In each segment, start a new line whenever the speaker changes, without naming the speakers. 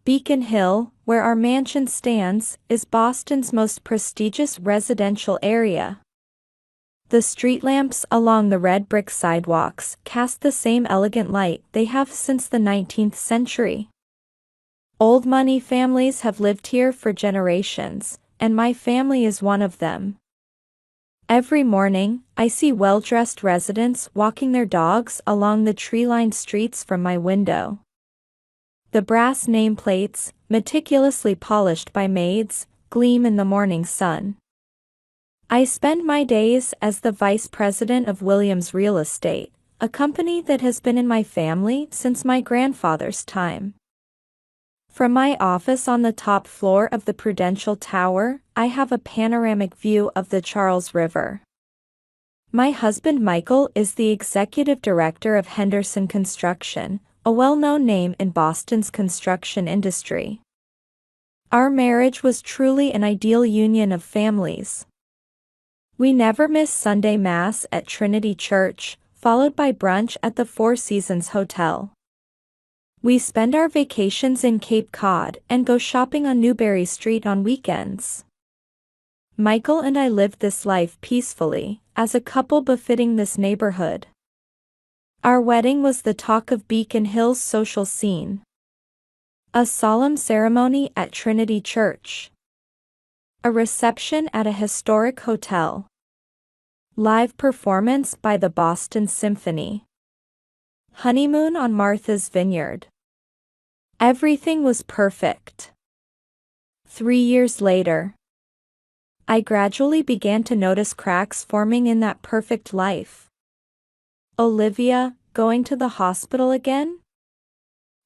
Beacon Hill, where our mansion stands, is Boston's most prestigious residential area. The street lamps along the red brick sidewalks cast the same elegant light they have since the 19th century. Old money families have lived here for generations, and my family is one of them. Every morning, I see well-dressed residents walking their dogs along the tree-lined streets from my window. The brass nameplates, meticulously polished by maids, gleam in the morning sun. I spend my days as the vice president of Williams Real Estate, a company that has been in my family since my grandfather's time. From my office on the top floor of the Prudential Tower, I have a panoramic view of the Charles River. My husband Michael is the executive director of Henderson Construction, a well-known name in Boston's construction industry. Our marriage was truly an ideal union of families. We never miss Sunday Mass at Trinity Church, followed by brunch at the Four Seasons Hotel. We spend our vacations in Cape Cod and go shopping on Newbury Street on weekends. Michael and I lived this life peacefully, as a couple befitting this neighborhood. Our wedding was the talk of Beacon Hill's social scene. A solemn ceremony at Trinity Church. A reception at a historic hotel. Live performance by the Boston Symphony. Honeymoon on Martha's Vineyard. Everything was perfect. 3 years later, I gradually began to notice cracks forming in that perfect life. Olivia, going to the hospital again?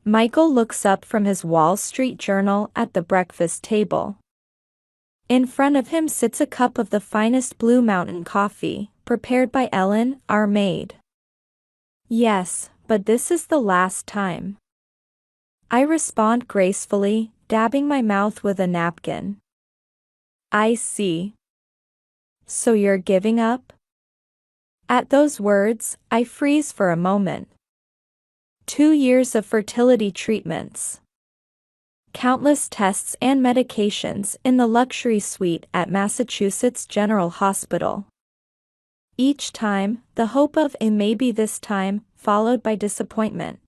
Michael looks up from his Wall Street Journal at the breakfast table. In front of him sits a cup of the finest Blue Mountain coffee, prepared by Ellen, our maid. Yes, but this is the last time. I respond gracefully, dabbing my mouth with a napkin. I see. So you're giving up? At those words, I freeze for a moment. 2 years of fertility treatments. Countless tests and medications in the luxury suite at Massachusetts General Hospital. Each time, the hope of a maybe this time, followed by disappointment.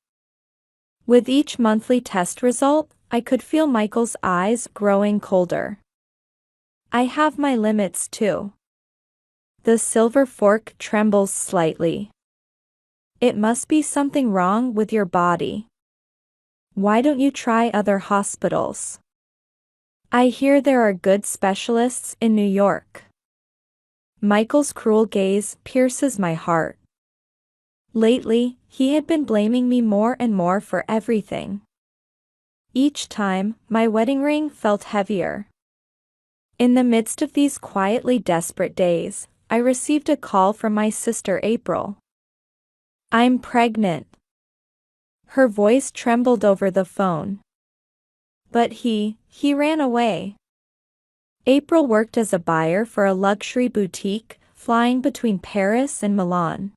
With each monthly test result, I could feel Michael's eyes growing colder. I have my limits too. The silver fork trembles slightly. It must be something wrong with your body. Why don't you try other hospitals? I hear there are good specialists in New York. Michael's cruel gaze pierces my heart. Lately, he had been blaming me more and more for everything. Each time, my wedding ring felt heavier. In the midst of these quietly desperate days, I received a call from my sister April. I'm pregnant. Her voice trembled over the phone. But he ran away. April worked as a buyer for a luxury boutique, flying between Paris and Milan.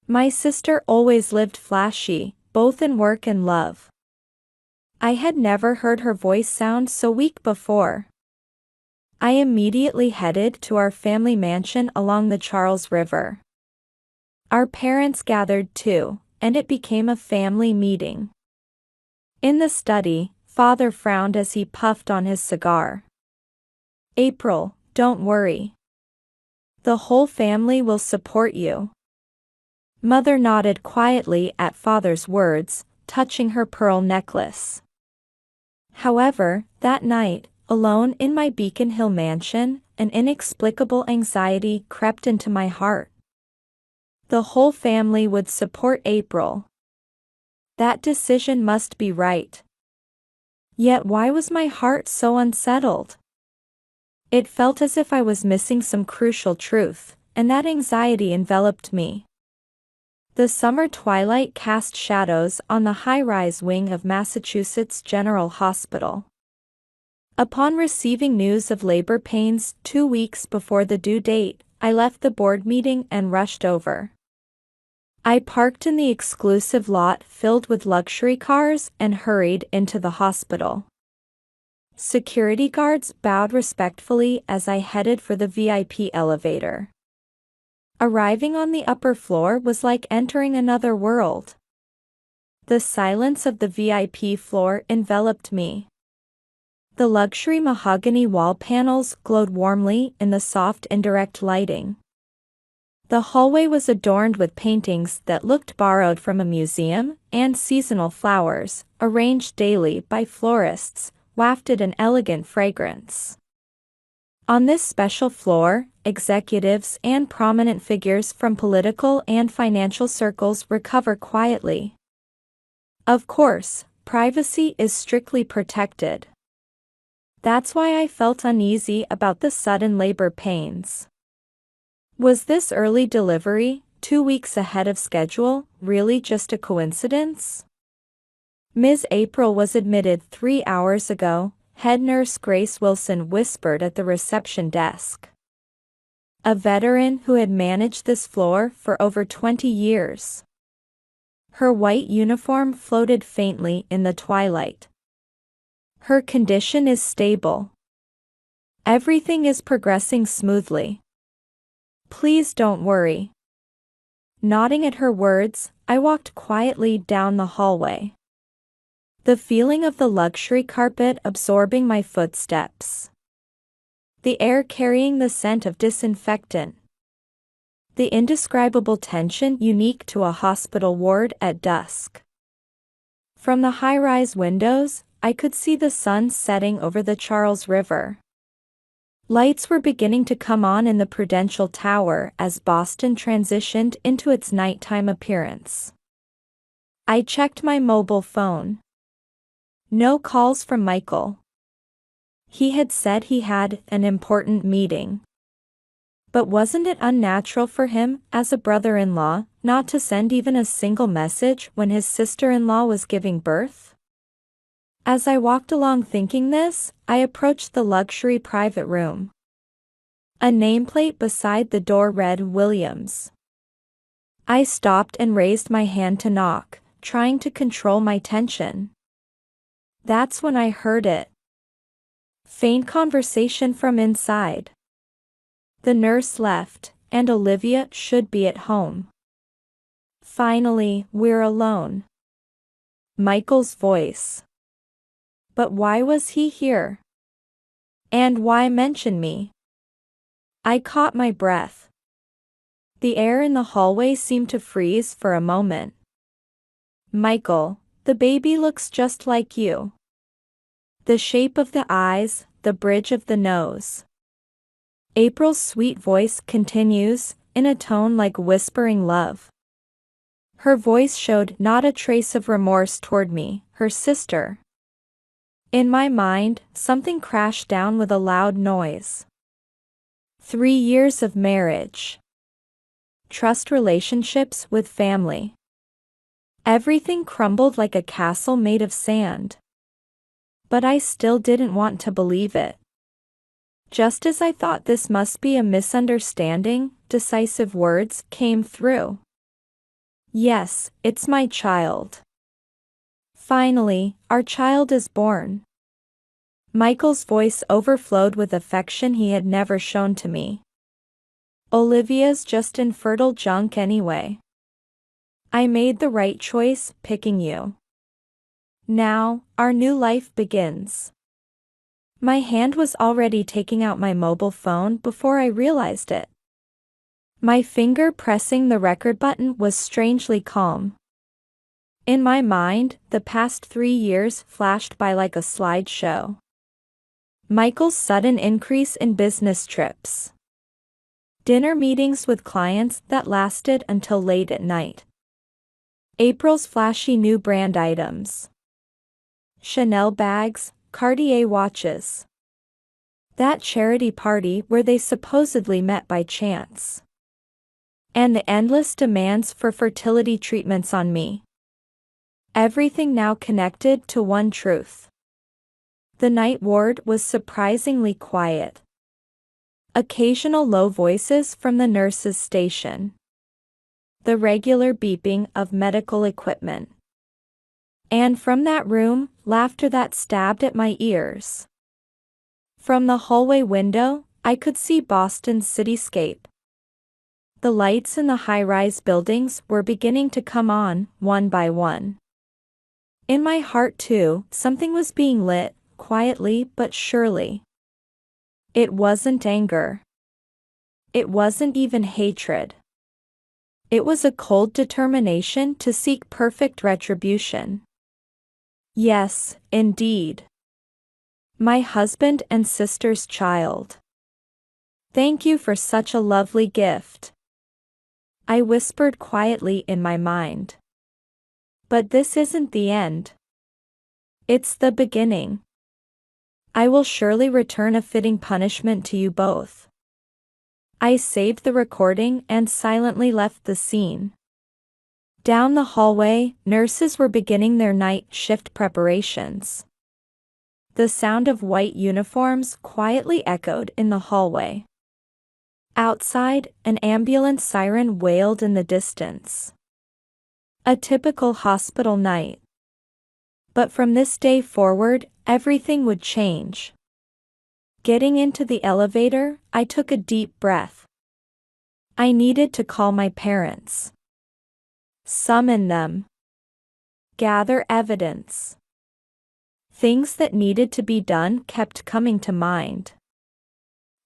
My sister always lived flashy, both in work and love. I had never heard her voice sound so weak before. I immediately headed to our family mansion along the Charles River. Our parents gathered too, and it became a family meeting. In the study, Father frowned as he puffed on his cigar. April, don't worry. The whole family will support you. Mother nodded quietly at Father's words, touching her pearl necklace. However, that night, alone in my Beacon Hill mansion, an inexplicable anxiety crept into my heart. The whole family would support April. That decision must be right. Yet why was my heart so unsettled? It felt as if I was missing some crucial truth, and that anxiety enveloped me. The summer twilight cast shadows on the high-rise wing of Massachusetts General Hospital. Upon receiving news of labor pains 2 weeks before the due date, I left the board meeting and rushed over. I parked in the exclusive lot filled with luxury cars and hurried into the hospital. Security guards bowed respectfully as I headed for the VIP elevator. Arriving on the upper floor was like entering another world. The silence of the VIP floor enveloped me. The luxury mahogany wall panels glowed warmly in the soft indirect lighting. The hallway was adorned with paintings that looked borrowed from a museum, and seasonal flowers, arranged daily by florists, wafted an elegant fragrance. On this special floor, executives and prominent figures from political and financial circles recover quietly. Of course, privacy is strictly protected. That's why I felt uneasy about the sudden labor pains. Was this early delivery, 2 weeks ahead of schedule, really just a coincidence? Ms. April was admitted 3 hours ago, head nurse Grace Wilson whispered at the reception desk. A veteran who had managed this floor for over 20 years. Her white uniform floated faintly in the twilight. Her condition is stable. Everything is progressing smoothly. Please don't worry. Nodding at her words, I walked quietly down the hallway. The feeling of the luxury carpet absorbing my footsteps. The air carrying the scent of disinfectant. The indescribable tension unique to a hospital ward at dusk. From the high-rise windows, I could see the sun setting over the Charles River. Lights were beginning to come on in the Prudential Tower as Boston transitioned into its nighttime appearance. I checked my mobile phone. No calls from Michael. He had said he had an important meeting. But wasn't it unnatural for him, as a brother-in-law, not to send even a single message when his sister-in-law was giving birth? As I walked along thinking this, I approached the luxury private room. A nameplate beside the door read Williams. I stopped and raised my hand to knock, trying to control my tension. That's when I heard it. Faint conversation from inside. The nurse left, and Olivia should be at home. Finally, we're alone. Michael's voice. But why was he here? And why mention me? I caught my breath. The air in the hallway seemed to freeze for a moment. Michael, the baby looks just like you. The shape of the eyes, the bridge of the nose. April's sweet voice continues, in a tone like whispering love. Her voice showed not a trace of remorse toward me, her sister. In my mind, something crashed down with a loud noise. 3 years of marriage. Trust relationships with family. Everything crumbled like a castle made of sand. But I still didn't want to believe it. Just as I thought this must be a misunderstanding, decisive words came through. Yes, it's my child. Finally, our child is born. Michael's voice overflowed with affection he had never shown to me. Olivia's just infertile junk anyway. I made the right choice, picking you. Now, our new life begins. My hand was already taking out my mobile phone before I realized it. My finger pressing the record button was strangely calm. In my mind, the past 3 years flashed by like a slideshow. Michael's sudden increase in business trips. Dinner meetings with clients that lasted until late at night. April's flashy new brand items. Chanel bags, Cartier watches. That charity party where they supposedly met by chance. And the endless demands for fertility treatments on me. Everything now connected to one truth. The night ward was surprisingly quiet. Occasional low voices from the nurses' station. the regular beeping of medical equipment. And from that room, laughter that stabbed at my ears. From the hallway window, I could see Boston's cityscape. The lights in the high-rise buildings were beginning to come on, one by one. In my heart too, something was being lit, quietly but surely. It wasn't anger. It wasn't even hatred. It was a cold determination to seek perfect retribution. Yes, indeed. My husband and sister's child. Thank you for such a lovely gift. I whispered quietly in my mind. But this isn't the end. It's the beginning. I will surely return a fitting punishment to you both. I saved the recording and silently left the scene. Down the hallway, nurses were beginning their night shift preparations. The sound of white uniforms quietly echoed in the hallway. Outside, an ambulance siren wailed in the distance. A typical hospital night. But from this day forward, everything would change. Getting into the elevator, I took a deep breath. I needed to call my parents. Summon them. Gather evidence. Things that needed to be done kept coming to mind.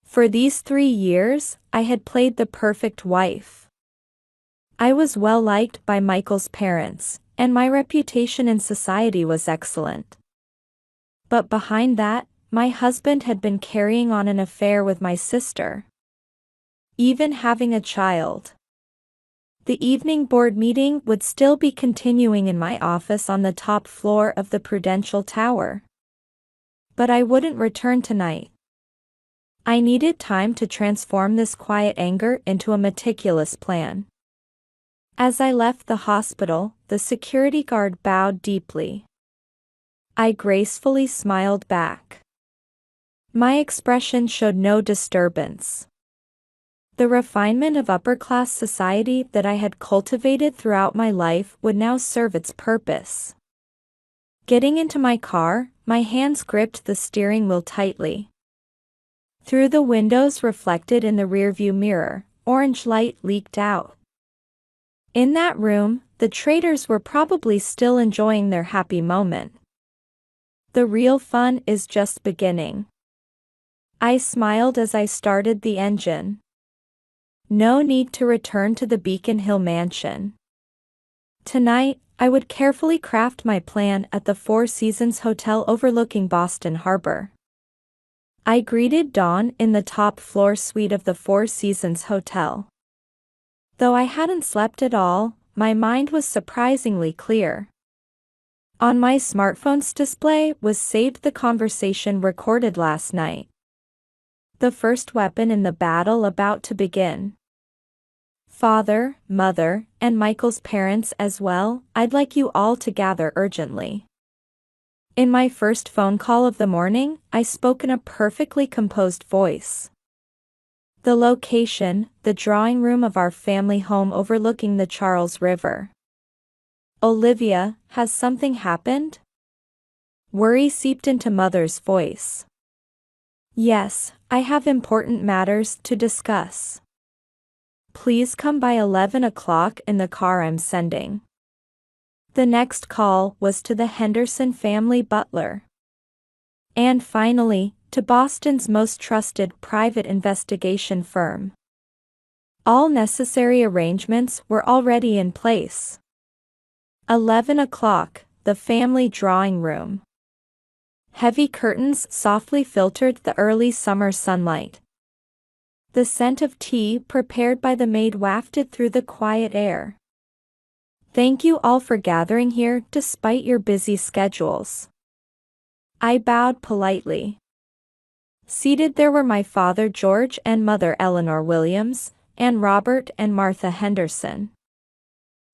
For these 3 years, I had played the perfect wife. I was well liked by Michael's parents, and my reputation in society was excellent. But behind that, my husband had been carrying on an affair with my sister. Even having a child. The evening board meeting would still be continuing in my office on the top floor of the Prudential Tower. But I wouldn't return tonight. I needed time to transform this quiet anger into a meticulous plan. As I left the hospital, the security guard bowed deeply. I gracefully smiled back. My expression showed no disturbance. The refinement of upper-class society that I had cultivated throughout my life would now serve its purpose. Getting into my car, my hands gripped the steering wheel tightly. Through the windows reflected in the rearview mirror, orange light leaked out. In that room, the traitors were probably still enjoying their happy moment. The real fun is just beginning. I smiled as I started the engine. No need to return to the Beacon Hill mansion. Tonight, I would carefully craft my plan at the Four Seasons Hotel overlooking Boston Harbor. I greeted dawn in the top floor suite of the Four Seasons Hotel. Though I hadn't slept at all, my mind was surprisingly clear. On my smartphone's display was saved the conversation recorded last night. The first weapon in the battle about to begin. Father, mother, and Michael's parents as well, I'd like you all to gather urgently. In my first phone call of the morning, I spoke in a perfectly composed voice. The location, the drawing room of our family home overlooking the Charles River. Olivia, has something happened? Worry seeped into Mother's voice. Yes, I have important matters to discuss. Please come by 11 o'clock in the car I'm sending. The next call was to the Henderson family butler. And finally, to Boston's most trusted private investigation firm. All necessary arrangements were already in place. 11 o'clock, the family drawing room. Heavy curtains softly filtered the early summer sunlight. The scent of tea prepared by the maid wafted through the quiet air. Thank you all for gathering here despite your busy schedules. I bowed politely. Seated there were my father George and mother Eleanor Williams, and Robert and Martha Henderson.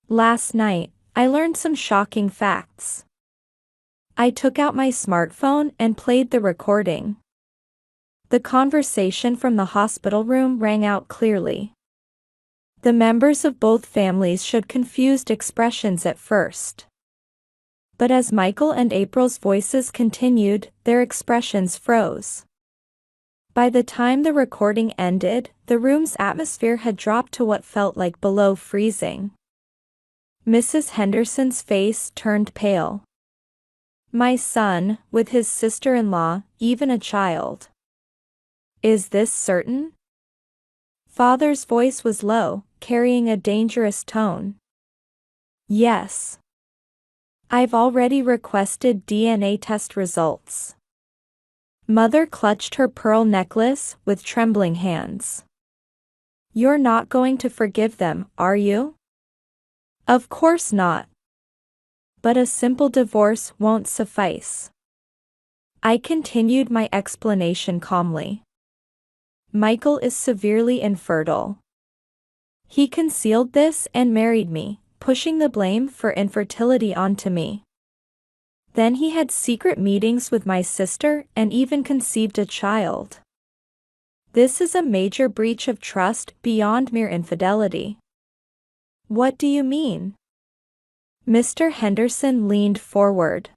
Last night, I learned some shocking facts. I took out my smartphone and played the recording. The conversation from the hospital room rang out clearly. The members of both families showed confused expressions at first. But as Michael and April's voices continued, their expressions froze. By the time the recording ended, the room's atmosphere had dropped to what felt like below freezing. Mrs. Henderson's face turned pale. My son, with his sister-in-law, even a child. Is this certain? Father's voice was low, carrying a dangerous tone. Yes. I've already requested DNA test results. Mother clutched her pearl necklace with trembling hands. You're not going to forgive them, are you? Of course not. But a simple divorce won't suffice. I continued my explanation calmly. Michael is severely infertile. He concealed this and married me, pushing the blame for infertility onto me. Then he had secret meetings with my sister and even conceived a child. This is a major breach of trust beyond mere infidelity. What do you mean? Mr. Henderson leaned forward.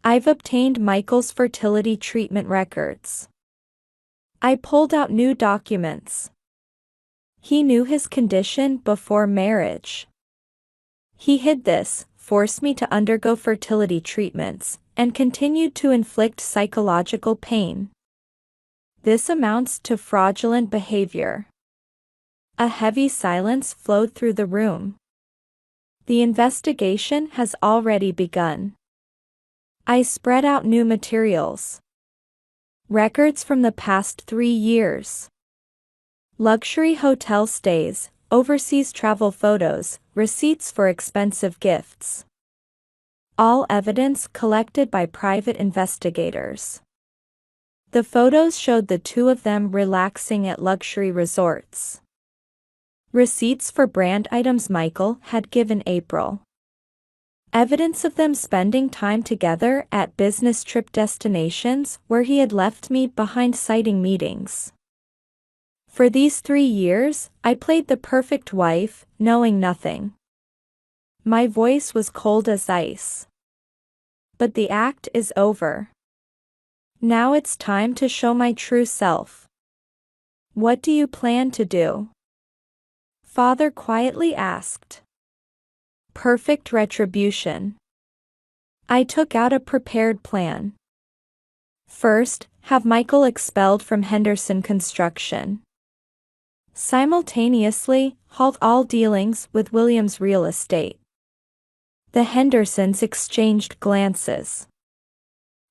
I've obtained Michael's fertility treatment records. I pulled out new documents. He knew his condition before marriage. He hid this, forced me to undergo fertility treatments, and continued to inflict psychological pain. This amounts to fraudulent behavior. A heavy silence flowed through the room. The investigation has already begun. I spread out new materials. Records from the past 3 years. Luxury hotel stays, overseas travel photos, receipts for expensive gifts. All evidence collected by private investigators. The photos showed the two of them relaxing at luxury resorts. Receipts for brand items Michael had given April. Evidence of them spending time together at business trip destinations where he had left me behind citing meetings. For these 3 years, I played the perfect wife, knowing nothing. My voice was cold as ice. But the act is over. Now it's time to show my true self. What do you plan to do? Father quietly asked. Perfect retribution. I took out a prepared plan. First, have Michael expelled from Henderson Construction. Simultaneously, halt all dealings with Williams Real Estate. The Hendersons exchanged glances.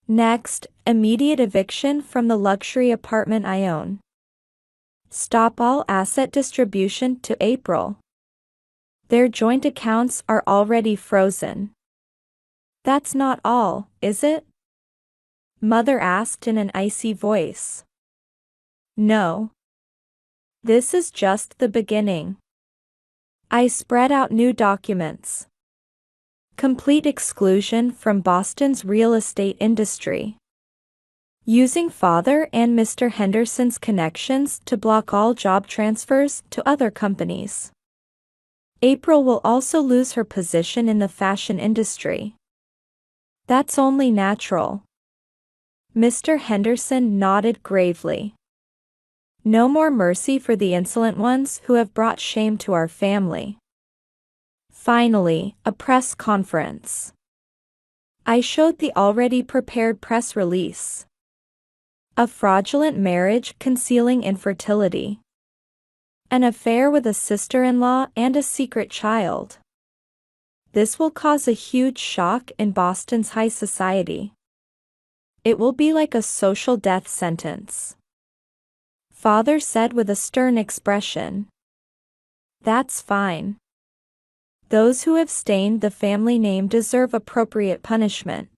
Next, immediate eviction from the luxury apartment I own. Stop all asset distribution to April. Their joint accounts are already frozen. That's not all, is it? Mother asked in an icy voice. No. This is just the beginning. I spread out new documents. Complete exclusion from Boston's real estate industry. Using Father and Mr. Henderson's connections to block all job transfers to other companies. April will also lose her position in the fashion industry. That's only natural. Mr. Henderson nodded gravely. No more mercy for the insolent ones who have brought shame to our family. Finally, a press conference. I showed the already prepared press release. A fraudulent marriage concealing infertility. An affair with a sister-in-law and a secret child. This will cause a huge shock in Boston's high society. It will be like a social death sentence. Father said with a stern expression. That's fine. Those who have stained the family name deserve appropriate punishment.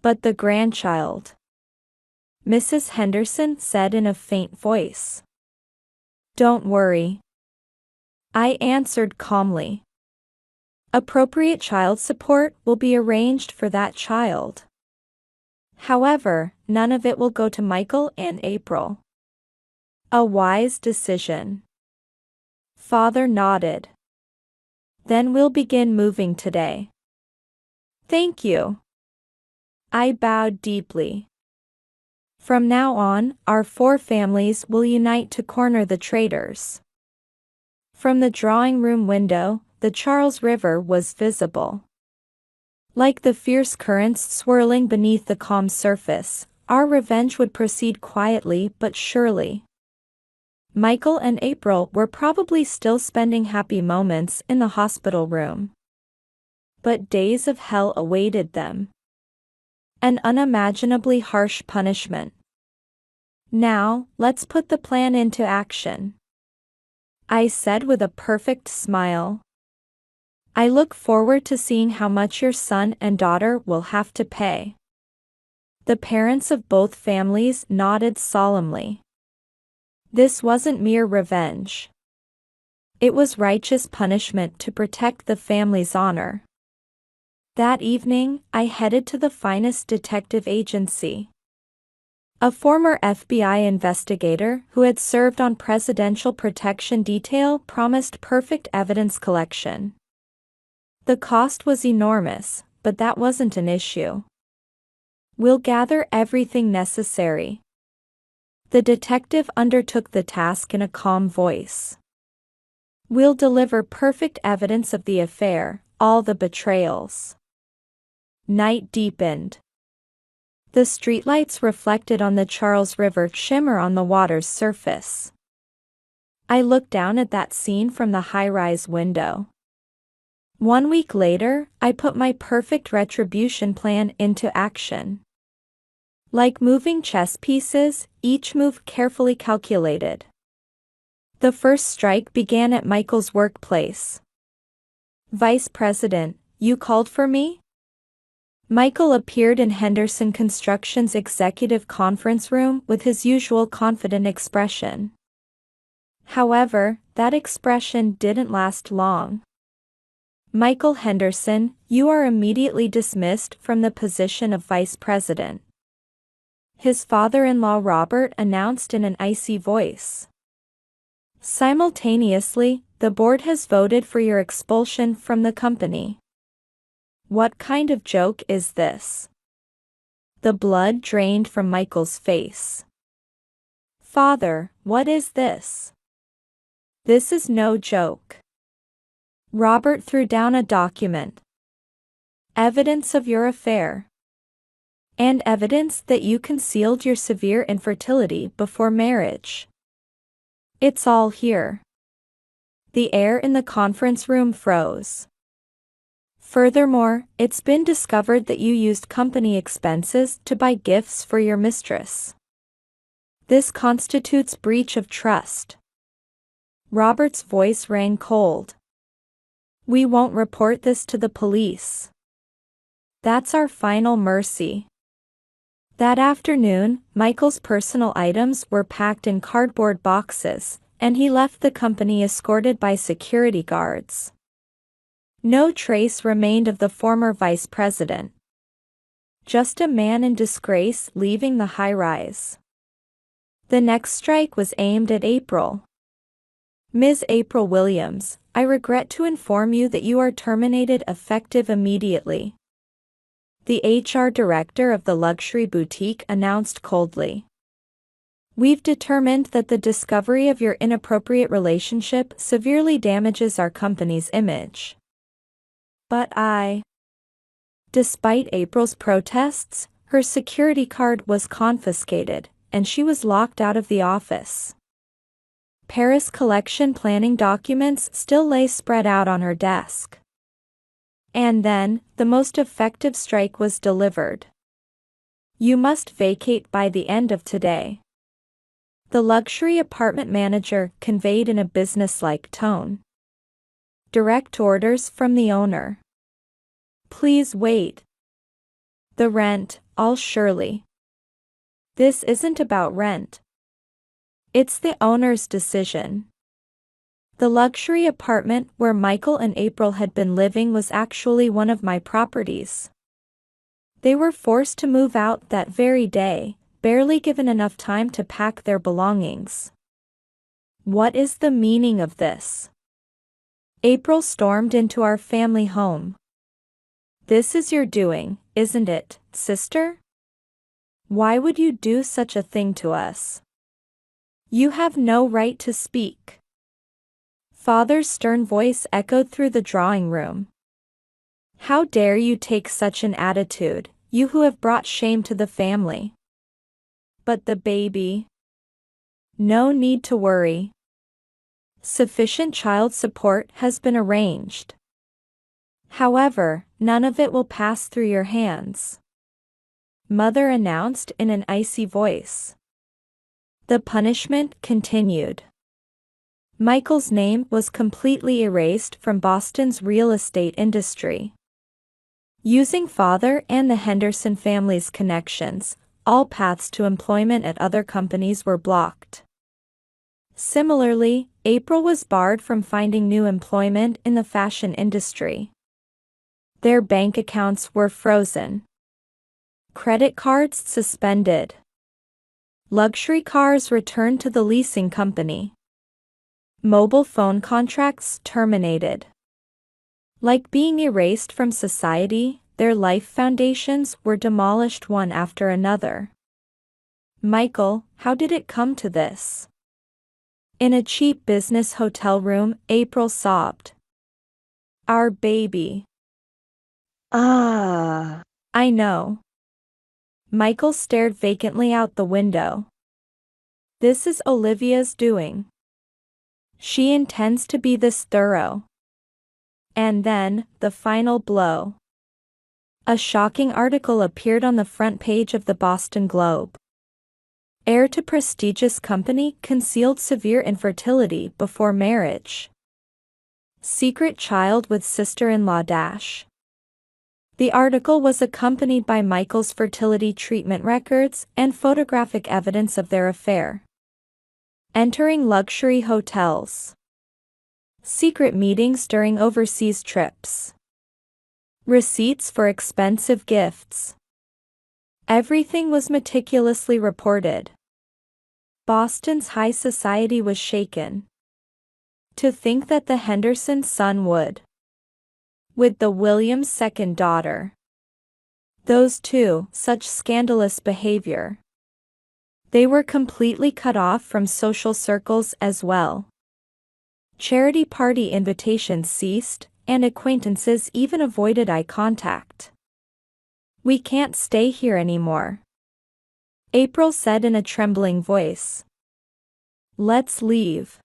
But the grandchild. Mrs. Henderson said in a faint voice. Don't worry. I answered calmly. Appropriate child support will be arranged for that child. However, none of it will go to Michael and April. A wise decision. Father nodded. Then we'll begin moving today. Thank you. I bowed deeply. From now on, our 4 families will unite to corner the traitors. From the drawing room window, the Charles River was visible. Like the fierce currents swirling beneath the calm surface, our revenge would proceed quietly but surely. Michael and April were probably still spending happy moments in the hospital room. But days of hell awaited them. An unimaginably harsh punishment. Now, let's put the plan into action, I said with a perfect smile. I look forward to seeing how much your son and daughter will have to pay. The parents of both families nodded solemnly. This wasn't mere revenge. It was righteous punishment to protect the family's honor. That evening, I headed to the finest detective agency. A former FBI investigator who had served on Presidential Protection Detail promised perfect evidence collection. The cost was enormous, but that wasn't an issue. We'll gather everything necessary. The detective undertook the task in a calm voice. We'll deliver perfect evidence of the affair, all the betrayals. Night deepened. The streetlights reflected on the Charles River shimmer on the water's surface. I looked down at that scene from the high-rise window. 1 week later, I put my perfect retribution plan into action. Like moving chess pieces, each move carefully calculated. The first strike began at Michael's workplace. Vice President, you called for me? Michael appeared in Henderson Construction's executive conference room with his usual confident expression. However, that expression didn't last long. Michael Henderson, you are immediately dismissed from the position of vice president, his father-in-law Robert announced in an icy voice. Simultaneously, the board has voted for your expulsion from the company. What kind of joke is this? The blood drained from Michael's face. Father, what is this? This is no joke. Robert threw down a document. Evidence of your affair. And evidence that you concealed your severe infertility before marriage. It's all here. The air in the conference room froze. Furthermore, it's been discovered that you used company expenses to buy gifts for your mistress. This constitutes breach of trust. Robert's voice rang cold. We won't report this to the police. That's our final mercy. That afternoon, Michael's personal items were packed in cardboard boxes, and he left the company escorted by security guards. No trace remained of the former vice president. Just a man in disgrace leaving the high-rise. The next strike was aimed at April. Ms. April Williams, I regret to inform you that you are terminated effective immediately. The HR director of the luxury boutique announced coldly. We've determined that the discovery of your inappropriate relationship severely damages our company's image. But Despite April's protests, her security card was confiscated, and she was locked out of the office. Paris collection planning documents still lay spread out on her desk. And then, the most effective strike was delivered. You must vacate by the end of today. The luxury apartment manager conveyed in a businesslike tone. Direct orders from the owner. Please wait. The rent, all surely. This isn't about rent. It's the owner's decision. The luxury apartment where Michael and April had been living was actually one of my properties. They were forced to move out that very day, barely given enough time to pack their belongings. What is the meaning of this? April stormed into our family home. "This is your doing, isn't it, sister? Why would you do such a thing to us? You have no right to speak." Father's stern voice echoed through the drawing room. "How dare you take such an attitude, you who have brought shame to the family?" "But the baby?" "No need to worry. Sufficient child support has been arranged. However, none of it will pass through your hands," Mother announced in an icy voice. The punishment continued. Michael's name was completely erased from Boston's real estate industry. Using father and the Henderson family's connections, all paths to employment at other companies were blocked. Similarly, April was barred from finding new employment in the fashion industry. Their bank accounts were frozen. Credit cards suspended. Luxury cars returned to the leasing company. Mobile phone contracts terminated. Like being erased from society, their life foundations were demolished one after another. "Michael, how did it come to this?" In a cheap business hotel room, April sobbed. "Our baby." "Ah." "I know." Michael stared vacantly out the window. "This is Olivia's doing. She intends to be this thorough." And then, the final blow. A shocking article appeared on the front page of the Boston Globe. Heir to prestigious company concealed severe infertility before marriage. Secret child with sister-in-law dash. The article was accompanied by Michael's fertility treatment records and photographic evidence of their affair. Entering luxury hotels. Secret meetings during overseas trips. Receipts for expensive gifts. Everything was meticulously reported. Boston's high society was shaken. To think that the Henderson son would. With the Williams' second daughter. Those two, such scandalous behavior. They were completely cut off from social circles as well. Charity party invitations ceased, and acquaintances even avoided eye contact. "We can't stay here anymore," April said in a trembling voice. "Let's leave."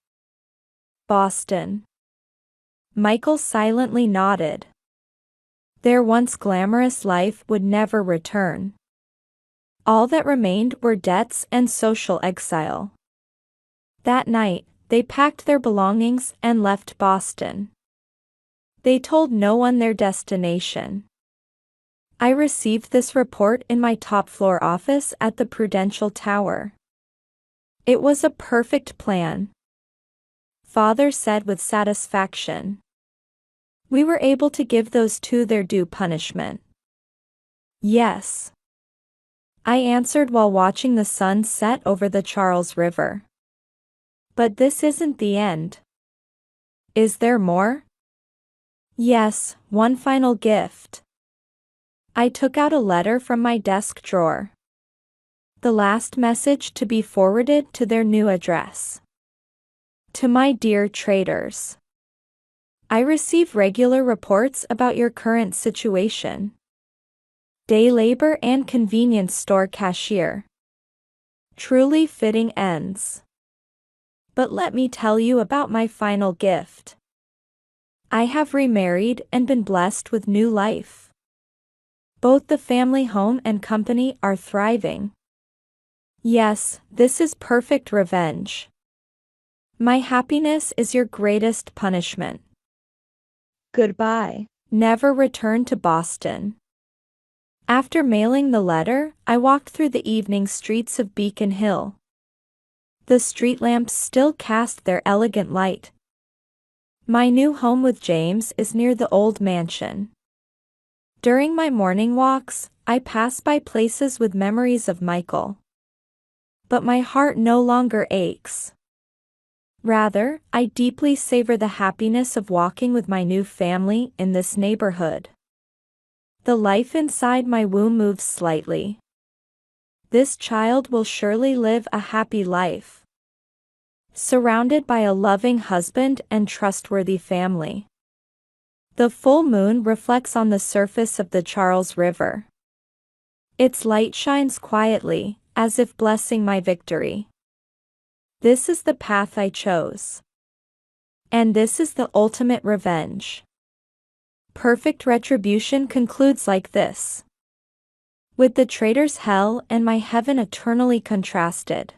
Boston. Michael silently nodded. Their once glamorous life would never return. All that remained were debts and social exile. That night, they packed their belongings and left Boston. They told no one their destination. I received this report in my top-floor office at the Prudential Tower. "It was a perfect plan," Father said with satisfaction. "We were able to give those two their due punishment." "Yes," I answered while watching the sun set over the Charles River. "But this isn't the end. Is there more?" "Yes, one final gift." I took out a letter from my desk drawer. The last message to be forwarded to their new address. "To my dear traders. I receive regular reports about your current situation. Day labor and convenience store cashier. Truly fitting ends. But let me tell you about my final gift. I have remarried and been blessed with new life. Both the family home and company are thriving. Yes, this is perfect revenge. My happiness is your greatest punishment. Goodbye. Never return to Boston." After mailing the letter, I walked through the evening streets of Beacon Hill. The street lamps still cast their elegant light. My new home with James is near the old mansion. During my morning walks, I pass by places with memories of Michael. But my heart no longer aches. Rather, I deeply savor the happiness of walking with my new family in this neighborhood. The life inside my womb moves slightly. This child will surely live a happy life, surrounded by a loving husband and trustworthy family. The full moon reflects on the surface of the Charles River. Its light shines quietly, as if blessing my victory. This is the path I chose. And this is the ultimate revenge. Perfect retribution concludes like this. With the traitor's hell and my heaven eternally contrasted.